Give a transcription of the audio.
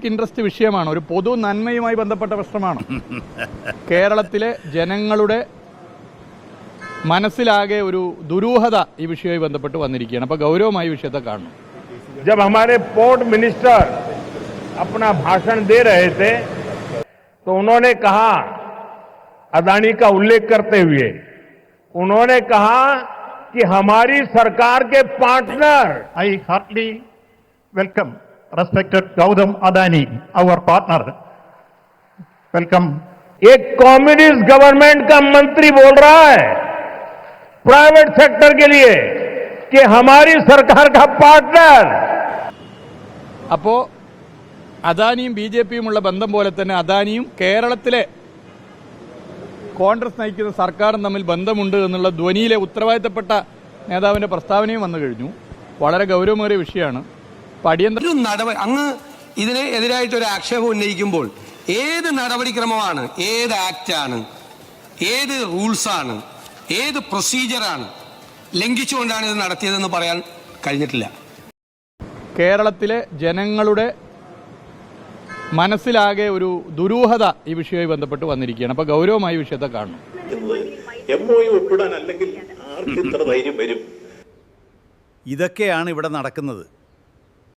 Interest വിഷയമാണ്, ഒരു പൊതു നന്മയുമായി ബന്ധപ്പെട്ട പ്രശ്നമാണ്. കേരളത്തിലെ ജനങ്ങളുടെ മനസ്സിലാകെ ഒരു ദുരൂഹത ഈ വിഷയവുമായി ബന്ധപ്പെട്ട് വന്നിരിക്കുകയാണ്. അപ്പോൾ ഗൗരവമായി വിഷയത്തെ കാണണം. जब हमारे पोर्ट मिनिस्टर अपना भाषण दे रहे थे तो उन्होंने कहा, अदानी का उल्लेख करते हुए उन्होंने कहा कि हमारी सरकार के partner, I heartily welcome respected Gautam Adani, our partner. Welcome. एक कम्युनिस्ट गवर्नमेंट का मंत्री बोल रहा है प्राइवेट सेक्टर के लिए कि हमारी सरकार का पार्टनर. അപ്പോൾ അദാനിയും BJPയുമുള്ള ബന്ധം പോലെ തന്നെ അദാനിയും കേരളത്തിലെ കോൺഗ്രസ് നയിക്കുന്ന സർക്കാരും തമ്മിൽ ബന്ധമുണ്ട് എന്നുള്ള ധ്വനിയിലെ ഉത്തരവാദിത്തപ്പെട്ട നേതാവിന്റെ പ്രസ്താവനയും വന്നു കഴിഞ്ഞു. വളരെ ഗൗരവമേറിയ വിഷയമാണ്. അങ്ങ് ഇതിന് എതിരായിട്ട് ഒരു ആക്ഷേപം ഉന്നയിക്കുമ്പോൾ ഏത് നടപടിക്രമമാണ്, ഏത് ആക്റ്റാണ്, ഏത് റൂൾസാണ്, ഏത് പ്രൊസീജിയറാണ് ലംഘിച്ചുകൊണ്ടാണ് ഇത് നടത്തിയതെന്ന് പറയാൻ കഴിഞ്ഞിട്ടില്ല. കേരളത്തിലെ ജനങ്ങളുടെ മനസ്സിലാകെ ഒരു ദുരൂഹത ഈ വിഷയവുമായി ബന്ധപ്പെട്ട് വന്നിരിക്കുകയാണ്. അപ്പോൾ ഗൗരവമായി വിഷയത്തെ കാണണം. ഇതൊക്കെയാണ് ഇവിടെ നടക്കുന്നത്.